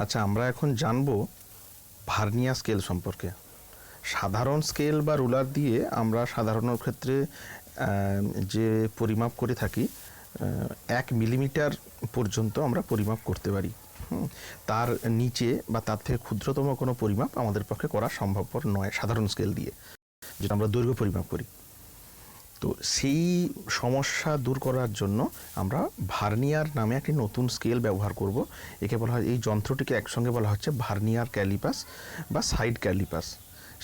আচ্ছা, আমরা এখন জানব ভার্নিয়া স্কেল সম্পর্কে। সাধারণ স্কেল বা রুলার দিয়ে আমরা সাধারণ ক্ষেত্রে যে পরিমাপ করে থাকি 1 মিলিমিটার পর্যন্ত আমরা পরিমাপ করতে পারি। তার নিচে বা তার থেকে ক্ষুদ্রতম কোনো পরিমাপ আমাদের পক্ষে করা সম্ভবপর নয় সাধারণ স্কেল দিয়ে, যেটা আমরা দৈর্ঘ্য পরিমাপ করি। তো সেই সমস্যা দূর করার জন্য আমরা ভার্নিয়ার নামে একটি নতুন স্কেল ব্যবহার করব। একে বলা হয়, এই যন্ত্রটিকে একসঙ্গে বলা হচ্ছে ভার্নিয়ার ক্যালিপাস বা সাইড ক্যালিপাস।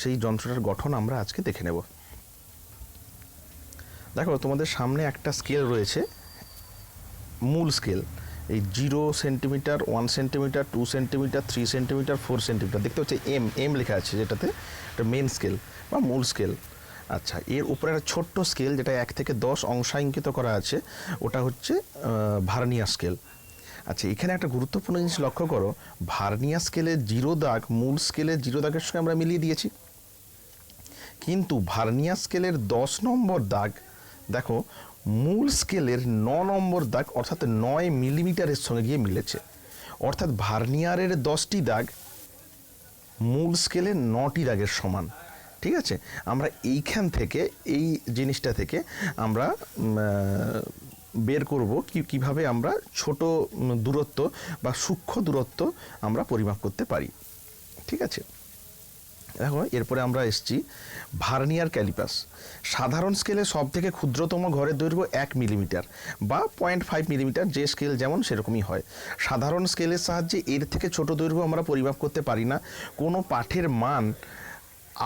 সেই যন্ত্রটার গঠন আমরা আজকে দেখে নেব। দেখো, তোমাদের সামনে একটা স্কেল রয়েছে, মূল স্কেল। এই 0 centimetre, 1 centimetre, 2 centimetre, 3 centimetre, 4 centimetre, দেখতে হচ্ছে এম লেখা আছে, যেটাতে এটা মেন স্কেল বা মূল স্কেল। আচ্ছা, এর উপরে একটা ছোট্ট স্কেল যেটা 1 থেকে 10 অংশাঙ্কিত করা আছে, ওটা হচ্ছে ভার্নিয়ার স্কেল। আচ্ছা, এখানে একটা গুরুত্বপূর্ণ জিনিস লক্ষ্য করো, ভার্নিয়ার স্কেলের 0 দাগ মূল স্কেলের 0 দাগের সঙ্গে আমরা মিলিয়ে দিয়েছি, কিন্তু ভার্নিয়ার স্কেলের 10 নম্বর দাগ দেখো মূল স্কেলের 9 নম্বর দাগ অর্থাৎ 9 মিলিমিটারের সঙ্গে গিয়ে মিলেছে। অর্থাৎ ভার্নিয়ারের 10টি দাগ মূল স্কেলের 9টি দাগের সমান। ঠিক আছে, আমরা এইখান থেকে, এই জিনিসটা থেকে আমরা বের করব কিভাবে আমরা ছোট দূরত্ব বা সূক্ষ্ম দূরত্ব আমরা পরিমাপ করতে পারি। ঠিক আছে, দেখো এরপরে আমরা এসছি ভার্নিয়ার ক্যালিপাস। সাধারণ স্কেলে সব থেকে ক্ষুদ্রতম ঘরের দৈর্ঘ্য 1 মিলিমিটার বা 0.5 মিলিমিটার, যে স্কেল যেমন সেরকমই হয়। সাধারণ স্কেলের সাহায্যে এর থেকে ছোট দৈর্ঘ্য আমরা পরিমাপ করতে পারি না। কোনো পাঠের মান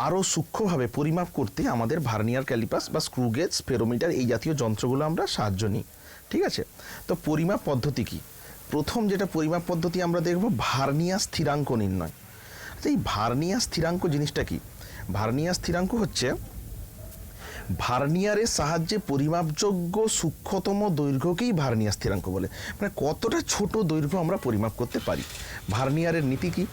আরও সূক্ষ্মভাবে পরিমাপ করতে আমাদের ভার্নিয়ার ক্যালিপাস বা স্ক্রুগেজ, স্পেরোমিটার এই জাতীয় যন্ত্রগুলো আমরা সাহায্য নিই। ঠিক আছে, তো পরিমাপ পদ্ধতি কি? প্রথম যেটা পরিমাপ পদ্ধতি আমরা দেখব, ভার্নিয়ার স্থিরাঙ্ক নির্ণয়। এই ভার্নিয়ার স্থিরাঙ্ক জিনিসটা কি? ভার্নিয়ার স্থিরাঙ্ক হচ্ছে ভার্নিয়ারের সাহায্যে পরিমাপযোগ্য সূক্ষ্মতম দৈর্ঘ্যকেই ভার্নিয়ার স্থিরাঙ্ক বলে। মানে কতটা ছোট দৈর্ঘ্য আমরা পরিমাপ করতে পারি। ভার্নিয়ারের নীতি কি?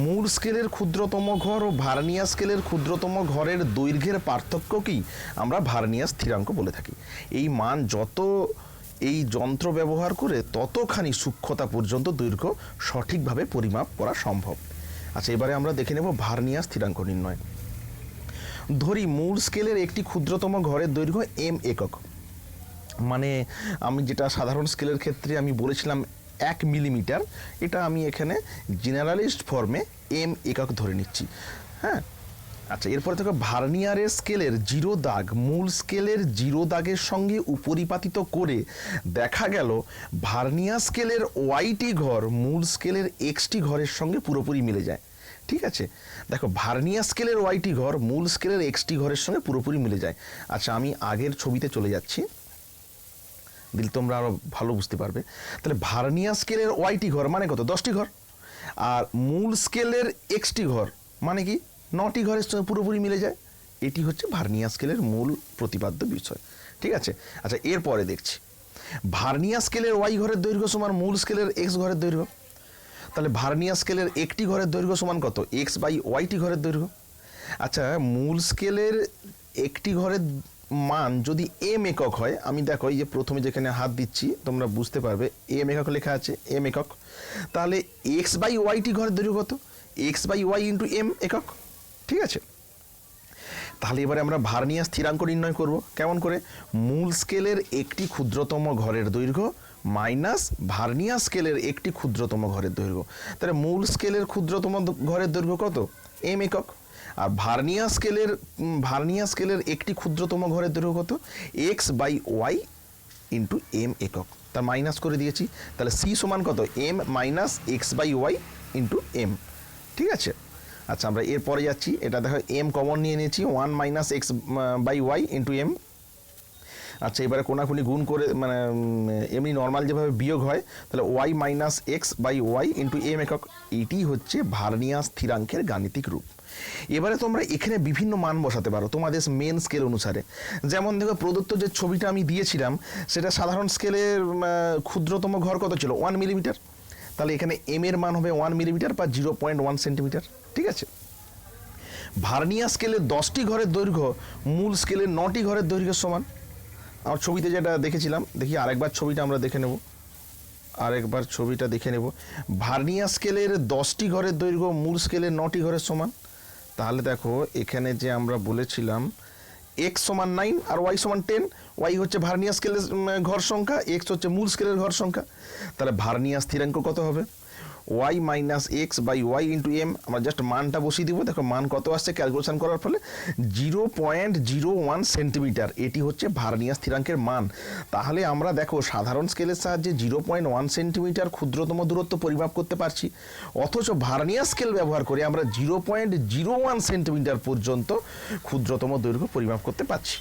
মূল স্কেলের ক্ষুদ্রতম ঘর ও ভার্নিয়ার স্কেলের ক্ষুদ্রতম ঘরের দৈর্ঘ্যের পার্থক্যকেই আমরা ভার্নিয়ার স্থিরাঙ্ক বলে থাকি। এই মান যত এই যন্ত্র ব্যবহার করে ততখানি সূক্ষ্মতা পর্যন্ত দৈর্ঘ্য সঠিকভাবে পরিমাপ করা সম্ভব। আচ্ছা, এবারে আমরা দেখে নেব ভার্নিয়ার স্থিরাঙ্ক নির্ণয়। ধরি মূল স্কেলের একটি ক্ষুদ্রতম ঘরের দৈর্ঘ্য এম একক। মানে আমি যেটা সাধারণ স্কেলের ক্ষেত্রে আমি বলেছিলাম 1 মিলিমিটার, এটা আমি এখানে জেনারেলিস্ট ফর্মে এম একক ধরে নিচ্ছি। হ্যাঁ, আচ্ছা, এরপরে থেকে ভার্নিয়ারের স্কেলের 0 দাগ মূল স্কেলের 0 দাগের সঙ্গে উপরিপাতিত করে দেখা গেল ভার্নিয়ার স্কেলের ওয়াইটি ঘর মূল স্কেলের এক্সটি ঘরের সঙ্গে পুরোপুরি মিলে যায়। ঠিক আছে, দেখো ভার্নিয়ার স্কেলের ওয়াইটি ঘর মূল স্কেলের এক্সটি ঘরের সঙ্গে পুরোপুরি মিলে যায়। আচ্ছা, আমি আগের ছবিতে চলে যাচ্ছি, দিল তোমরা আরো ভালো বুঝতে পারবে। তাহলে ভার্নিয়ার স্কেলের ওয়াইটি ঘর মানে কত? 10টি ঘর। আর মূল স্কেলের এক্সটি ঘর মানে কি? 9টি ঘরের সঙ্গে পুরোপুরি মিলে যায়। এটি হচ্ছে ভার্নিয়ার স্কেলের মূল প্রতিপাদ্য বিষয়। ঠিক আছে, আচ্ছা, এরপরে দেখছি ভার্নিয়ার স্কেলের ওয়াই ঘরের দৈর্ঘ্য সমান মূল স্কেলের এক্স ঘরের দৈর্ঘ্য। তাহলে ভার্নিয়ার স্কেলের একটি ঘরের দৈর্ঘ্য সমান কত? এক্স বাই ওয়াইটি ঘরের দৈর্ঘ্য। আচ্ছা, মূল স্কেলের একটি ঘরের মান যদি এম একক হয়, আমি দেখো এই যে প্রথমে যেখানে হাত দিচ্ছি তোমরা বুঝতে পারবে এম একক লেখা আছে, এম একক। তাহলে এক্স বাই ওয়াইটি ঘরের দৈর্ঘ্য কত? X by Y into M একক। ঠিক আছে, তাহলে এবারে আমরা ভার্নিয়ার স্থিরাঙ্ক নির্ণয় করব। কেমন করে? মূল স্কেলের একটি ক্ষুদ্রতম ঘরের দৈর্ঘ্য মাইনাস ভার্নিয়ার স্কেলের একটি ক্ষুদ্রতম ঘরের দৈর্ঘ্য। তাহলে মূল স্কেলের ক্ষুদ্রতম ঘরের দৈর্ঘ্য কত? এম একক। আর ভার্নিয়ার স্কেলের একটি ক্ষুদ্রতম ঘরের দৈর্ঘ্য কত? X by Y into M একক। তার মাইনাস করে দিয়েছি। তাহলে সি সমান কত? M minus X by Y into M. ঠিক আছে, আচ্ছা, আমরা এরপরে যাচ্ছি। এটা দেখো এম কমন নিয়ে নিয়েছি, 1 minus X by Y into M. আচ্ছা, এবারে কোনাকুনি গুণ করে, মানে এমনি নর্মাল যেভাবে বিয়োগ হয়, তাহলে Y minus X by Y into M একক। এটি হচ্ছে ভার্নিয়ার স্থিরাঙ্কের গাণিতিক রূপ। এবারে তোমরা এখানে বিভিন্ন মান বসাতে পারো তোমাদের মেন স্কেল অনুসারে। যেমন দেখো, প্রদত্ত যে ছবিটা আমি দিয়েছিলাম সেটা সাধারণ স্কেলের ক্ষুদ্রতম ঘর কত ছিল? 1 মিলিমিটার। তাহলে এখানে এম এর মান হবে 1 মিলিমিটার বা 0.1 সেন্টিমিটার। ঠিক আছে, ভার্নিয়ার স্কেলের 10টি ঘরের দৈর্ঘ্য মূল স্কেলের 9টি ঘরের দৈর্ঘ্যের সমান। আমার ছবিতে যেটা দেখেছিলাম, দেখি আরেকবার ছবিটা আমরা দেখে নেব। আরেকবার ছবিটা দেখে নেব। ভার্নিয়ার স্কেলের 10টি ঘরের দৈর্ঘ্য মূল স্কেলের 9টি ঘরের সমান। তাহলে দেখো এখানে যে আমরা বলেছিলাম এক্স সমান 9 আর ওয়াই সমান 10, ওয়াই হচ্ছে ভার্নিয়ার স্কেলের ঘর সংখ্যা, এক্স হচ্ছে মূল স্কেলের ঘর সংখ্যা। তাহলে ভার্নিয়ার স্থিরাঙ্ক কত হবে? Y minus X by Y into M. আমরা জাস্ট মানটা বসিয়ে দিব। দেখো মান কত আসছে ক্যালকুলেশন করার ফলে 0.01 সেন্টিমিটার। এটি হচ্ছে ভার্নিয়ার স্থিরাঙ্কের মান। তাহলে আমরা দেখো সাধারণ স্কেলের সাহায্যে 0.1 সেন্টিমিটার ক্ষুদ্রতম দূরত্ব পরিমাপ করতে পারছি, অথচ ভার্নিয়ার স্কেল ব্যবহার করে আমরা 0.01 সেন্টিমিটার পর্যন্ত ক্ষুদ্রতম দৈর্ঘ্য পরিমাপ করতে পারছি।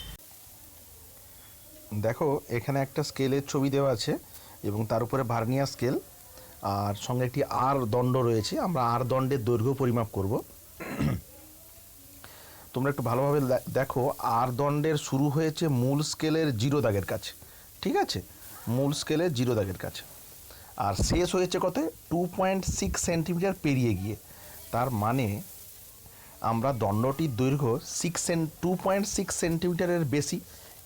দেখো এখানে একটা স্কেলের ছবি দেওয়া আছে এবং তার উপরে ভার্নিয়ার স্কেল আর সঙ্গে একটি আর দণ্ড রয়েছে। আমরা আর দণ্ডের দৈর্ঘ্য পরিমাপ করব। তোমরা একটু ভালোভাবে দেখো, আর দণ্ডের শুরু হয়েছে মূল স্কেলের 0 দাগের কাছে, ঠিক আছে, মূল স্কেলের 0 দাগের কাছে, আর শেষ হয়েছে কত? 2.6 সেন্টিমিটার পেরিয়ে গিয়ে। তার মানে আমরা দণ্ডটির দৈর্ঘ্য 2.6 সেন্টিমিটারের বেশি,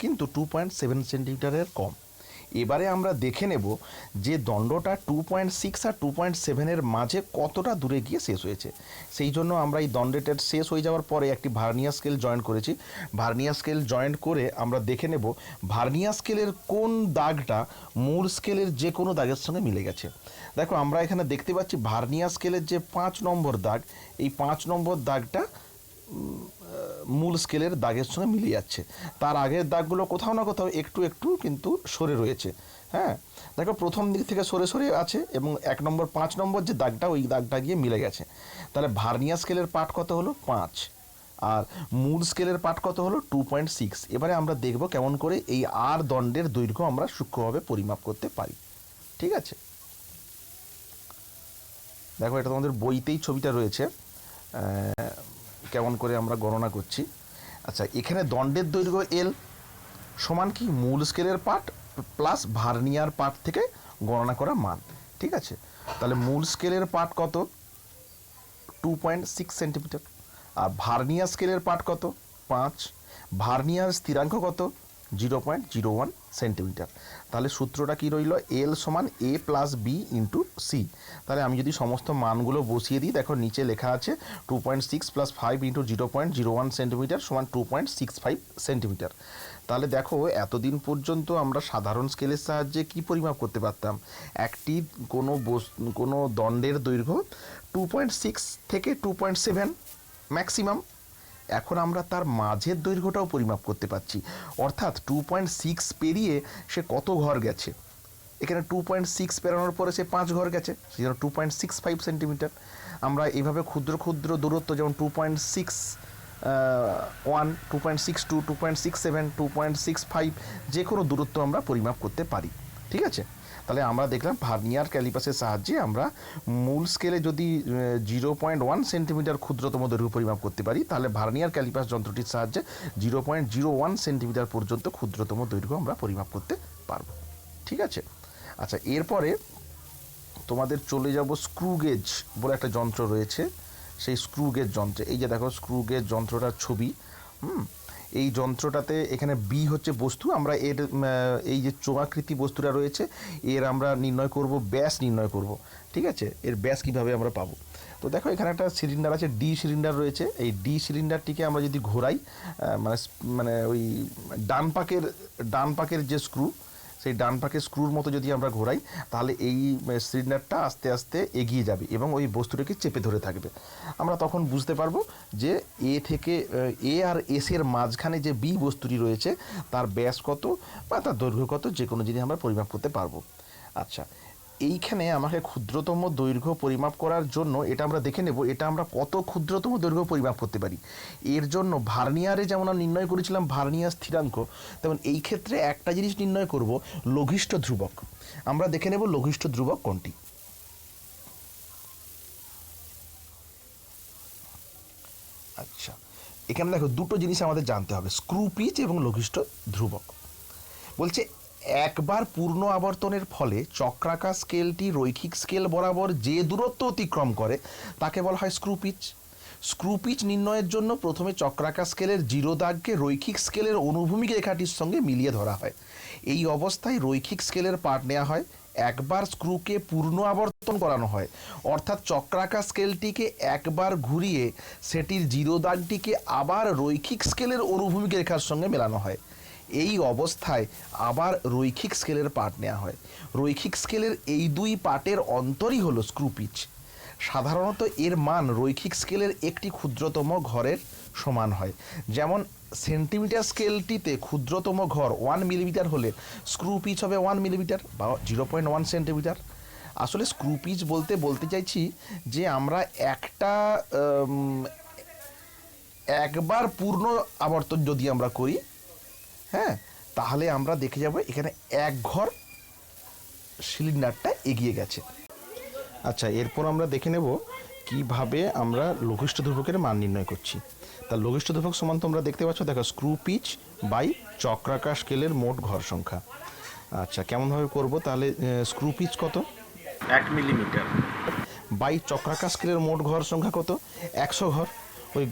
কিন্তু 2.7 সেন্টিমিটারের কম। এবারে আমরা দেখে নেব যে দণ্ডটা 2.6 আর 2.7-এর মাঝে কতটা দূরে গিয়ে শেষ হয়েছে। সেই জন্য আমরা এই দণ্ডটার শেষ হয়ে যাওয়ার পরে একটি ভার্নিয়ার স্কেল জয়েন্ট করেছি। ভার্নিয়ার স্কেল জয়েন্ট করে আমরা দেখে নেব ভার্নিয়ার স্কেলের কোন দাগটা মূল স্কেলের যে কোনো দাগের সঙ্গে মিলে গেছে। দেখো আমরা এখানে দেখতে পাচ্ছি ভার্নিয়ার স্কেলের যে 5 নম্বর দাগ, এই 5 নম্বর দাগটা মূল স্কেলের দাগের সঙ্গে মিলে যাচ্ছে। তার আগের দাগগুলো কোথাও না কোথাও একটু একটু কিন্তু সরে রয়েছে। হ্যাঁ, দেখো প্রথম দিক থেকে সরে সরে আছে এবং 5 নম্বর যে দাগটা, ওই দাগটা গিয়ে মিলে গেছে। তাহলে ভার্নিয়ার স্কেলের পার্ট কত হলো? 5, আর মূল স্কেলের পার্ট কত হলো? 2.6। এবারে আমরা দেখব কেমন করে এই আর দণ্ডের দৈর্ঘ্য আমরা সূক্ষ্মভাবে পরিমাপ করতে পারি। ঠিক আছে, দেখো এটা তোমাদের বইতেই ছবিটা রয়েছে, কেমন করে আমরা গণনা করছি। আচ্ছা, এখানে দণ্ডের দৈর্ঘ্য এল সমান কি? মূল স্কেলের পার্ট প্লাস ভার্নিয়ার পার্ট থেকে গণনা করা মান। ঠিক আছে, তাহলে মূল স্কেলের পার্ট কত? 2.6 সেন্টিমিটার। আর ভার্নিয়ার স্কেলের পার্ট কত? 5। ভার্নিয়ার স্থিরাঙ্ক কত? 0.01 সেন্টিমিটার। তাহলে সূত্রটা কি রইল? এল সমান এ প্লাস বি ইন্টু সি। তাহলে আমি যদি সমস্ত মানগুলো বসিয়ে দিই, দেখো নিচে লেখা আছে 2.6 প্লাস 5 ইন্টু 0.01 সেন্টিমিটার সমান 2.65 সেন্টিমিটার। তাহলে দেখো এতদিন পর্যন্ত আমরা সাধারণ স্কেলের সাহায্যে কি পরিমাপ করতে পারতাম? একটি কোনো দণ্ডের দৈর্ঘ্য 2.6 থেকে 2.7 ম্যাক্সিমাম। এখন আমরা তার মাঝের দৈর্ঘ্যটাও পরিমাপ করতে পারছি, অর্থাৎ 2.6 পেরিয়ে সে কত ঘর গেছে। এখানে 2.6 পেরানোর পরে সে 5 ঘর গেছে, সেই জন্য 2.65 সেন্টিমিটার। আমরা এইভাবে ক্ষুদ্র ক্ষুদ্র দূরত্ব যেমন 2.61, 2.62, 2.67, 2.65 যে কোনো দূরত্ব আমরা পরিমাপ করতে পারি। ঠিক আছে, তাহলে আমরা দেখলাম ভার্নিয়ার ক্যালিপাসের সাহায্যে আমরা মূল স্কেলে যদি 0.1 সেন্টিমিটার ক্ষুদ্রতম দৈর্ঘ্য পরিমাপ করতে পারি, তাহলে ভার্নিয়ার ক্যালিপাস যন্ত্রটির সাহায্যে 0.01 সেন্টিমিটার পর্যন্ত ক্ষুদ্রতম দৈর্ঘ্য আমরা পরিমাপ করতে পারবো। ঠিক আছে, আচ্ছা এরপরে তোমাদের চলে যাব স্ক্রু গেজ বলে একটা যন্ত্র রয়েছে। সেই স্ক্রু গেজ যন্ত্রে এই যে দেখো স্ক্রু গেজ যন্ত্রটার ছবি। এই যন্ত্রটাতে এখানে বি হচ্ছে বস্তু, আমরা এর এই যে চোঙাকৃতি বস্তুটা রয়েছে এর আমরা নির্ণয় করব, ব্যাস নির্ণয় করব। ঠিক আছে, এর ব্যাস কীভাবে আমরা পাবো? তো দেখো এখানে একটা সিলিন্ডার আছে, ডি সিলিন্ডার রয়েছে। এই ডি সিলিন্ডারটিকে আমরা যদি ঘোরাই, মানে ওই ডান পাকের যে স্ক্রু, সেই ডান পাকের স্ক্রুর মতো যদি আমরা ঘোরাই, তাহলে এই সিলিন্ডারটা আস্তে আস্তে এগিয়ে যাবে এবং ওই বস্তুটাকে চেপে ধরে থাকবে। আমরা তখন বুঝতে পারবো যে এ আর এসের মাঝখানে যে বি বস্তুটি রয়েছে তার ব্যাস কত বা তার দৈর্ঘ্য কত, যে কোনো জিনিস আমরা পরিমাপ করতে পারবো। আচ্ছা, এইখানে আমাকে ক্ষুদ্রতম দৈর্ঘ্য পরিমাপ করার জন্য এটা আমরা দেখে নেব এটা আমরা কত ক্ষুদ্রতম দৈর্ঘ্য পরিমাপ করতে পারি। এর জন্য ভার্নিয়ারে যেমন আমরা নির্ণয় করেছিলাম ভার্নিয়ার স্থিরাঙ্ক, তেমন এই ক্ষেত্রে একটা জিনিস নির্ণয় করব, লঘিষ্ঠ ধ্রুবক। আমরা দেখে নেব লঘিষ্ঠ ধ্রুবক কোনটি। আচ্ছা, এখানে দেখো দুটো জিনিস আমাদের জানতে হবে, স্ক্রু পিচ এবং লঘিষ্ঠ ধ্রুবক। বলছে একবার পূর্ণ আবর্তনের ফলে চক্রাকার স্কেলটি রৈখিক স্কেল বরাবর যে দূরত্ব অতিক্রম করে তাকে বলা হয় স্ক্রু পিচ। স্ক্রু পিচ নির্ণয়ের জন্য প্রথমে চক্রাকার স্কেলের 0 দাগকে রৈখিক স্কেলের অনুভূমিক রেখাটির সঙ্গে মিলিয়ে ধরা হয়। এই অবস্থায় রৈখিক স্কেলের পার্ট নেওয়া হয় একবার স্ক্রুকে পূর্ণ আবর্তন করানো হয়, অর্থাৎ চক্রাকার স্কেলটিকে একবার ঘুরিয়ে সেটির জিরো দাগটিকে আবার রৈখিক স্কেলের অনুভূমিক রেখার সঙ্গে মেলানো হয়। এই অবস্থায় আবার রৈখিক স্কেলের পার্ট নেওয়া হয়। রৈখিক স্কেলের এই দুই পার্টের অন্তরই হলো স্ক্রু পিচ। সাধারণত এর মান রৈখিক স্কেলের একটি ক্ষুদ্রতম ঘরের সমান হয়। যেমন সেন্টিমিটার স্কেলটিতে ক্ষুদ্রতম ঘর 1 মিলিমিটার হলে স্ক্রু পিচ হবে 1 মিলিমিটার বা 0.1 সেন্টিমিটার। আসলে স্ক্রু পিচ বলতে চাইছি যে আমরা একবার পূর্ণ আবর্তন যদি আমরা করি, হ্যাঁ, তাহলে আমরা দেখে যাব এখানে এক ঘর সিলিন্ডারটা এগিয়ে গেছে। আচ্ছা, এরপর আমরা দেখে নেব কিভাবে আমরা লঘিষ্ঠ ধ্রুবকের মান নির্ণয় করছি। তা লঘিষ্ঠ ধ্রুবক সমান তোমরা দেখতে পাচ্ছ, দেখো স্ক্রু পিচ বাই চক্রাকার স্কেলের মোট ঘর সংখ্যা। আচ্ছা, কেমনভাবে করব তাহলে? স্ক্রু পিচ কত? 1 মিলিমিটার বাই চক্রাকার স্কেলের মোট ঘর সংখ্যা কত? 100 ঘর। ওই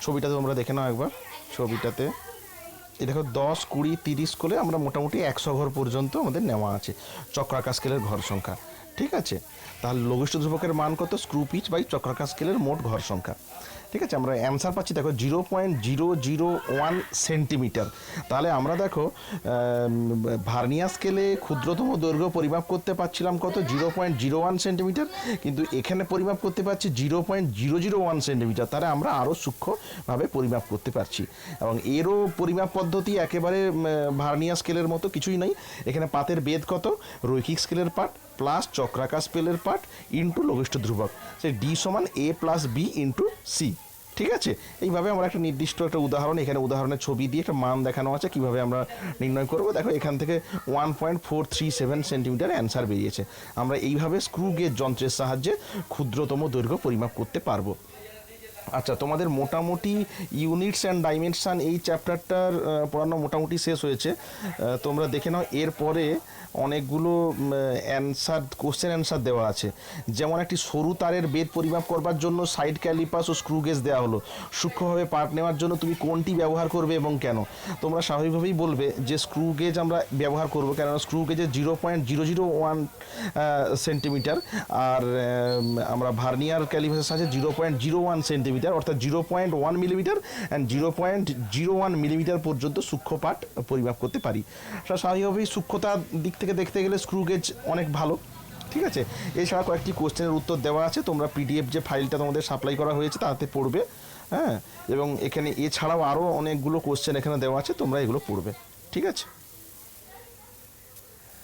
ছবিটাতে তোমরা দেখে নাও একবার। ছবিটাতে এই দেখো 10, 20, 30 করে আমরা মোটামুটি 100 ঘর পর্যন্ত আমাদের নেওয়া আছে চক্রাকার স্কেলের ঘর সংখ্যা। ঠিক আছে, তাহলে লঘিষ্ঠ ধ্রুবকের মান কত? স্ক্রু পিচ বাই চক্রাকার স্কেলের মোট ঘর সংখ্যা। ঠিক আছে, আমরা অ্যান্সার পাচ্ছি দেখো 0.001 সেন্টিমিটার। তাহলে আমরা দেখো ভার্নিয়ার স্কেলে ক্ষুদ্রতম দৈর্ঘ্য পরিমাপ করতে পারছিলাম কত? 0.01 সেন্টিমিটার, কিন্তু এখানে পরিমাপ করতে পারছি 0.001 সেন্টিমিটার। তাহলে আমরা আরও সূক্ষ্মভাবে পরিমাপ করতে পারছি, এবং এরও পরিমাপ পদ্ধতি একেবারে ভার্নিয়ার স্কেলের মতো কিছুই নয়। এখানে পাতের বেদ কত? রৈখিক স্কেলের পার্ট প্লাস চক্রাকার স্কেলের পার্ট ইন্টু লঘিষ্ঠ ধ্রুবক, সে ডি সমান a plus B into C. ঠিক আছে, এইভাবে আমরা একটা নির্দিষ্ট একটা উদাহরণ, এখানে উদাহরণের ছবি দিয়ে একটা মান দেখানো আছে কিভাবে আমরা নির্ণয় করব। দেখো এখান থেকে 1.437 সেন্টিমিটার অ্যান্সার বেরিয়েছে। আমরা এইভাবে স্ক্রু গেজ যন্ত্রের সাহায্যে ক্ষুদ্রতম দৈর্ঘ্য পরিমাপ করতে পারবো। আচ্ছা, তোমাদের মোটামুটি ইউনিটস অ্যান্ড ডাইমেনশান এই চ্যাপ্টারটার পড়ানো মোটামুটি শেষ হয়েছে। তোমরা দেখে নাও, এরপরে অনেকগুলো কোশ্চেন অ্যান্সার দেওয়া আছে। যেমন একটি সরু তারের বেদ পরিমাপ করবার জন্য সাইড ক্যালিপাস ও স্ক্রু গেজ দেওয়া হলো। সূক্ষ্মভাবে পার্ট নেওয়ার জন্য তুমি কোনটি ব্যবহার করবে এবং কেন? তোমরা স্বাভাবিকভাবেই বলবে যে স্ক্রু গেজ আমরা ব্যবহার করবো, কেননা স্ক্রু গেজের 0.001 সেন্টিমিটার, আর আমরা ভার্নিয়ার ক্যালিপাসের সাহায্যে 0.01 সেন্টিমিটার, অর্থাৎ 0.1 মিলিমিটার অ্যান্ড 0.01 মিলিমিটার পর্যন্ত সূক্ষ্ম পার্ট পরিমাপ করতে পারি। স্বাভাবিকভাবেই সূক্ষ্মতার দিক থেকে দেখতে গেলে স্ক্রু গেজ অনেক ভালো। ঠিক আছে, এছাড়া কয়েকটি কোশ্চেনের উত্তর দেওয়া আছে, তোমরা পিডিএফ যে ফাইলটা তোমাদের সাপ্লাই করা হয়েছে তাতে পড়বে। হ্যাঁ, এবং এখানে এছাড়াও আরও অনেকগুলো কোশ্চেন এখানে দেওয়া আছে, তোমরা এগুলো পড়বে। ঠিক আছে।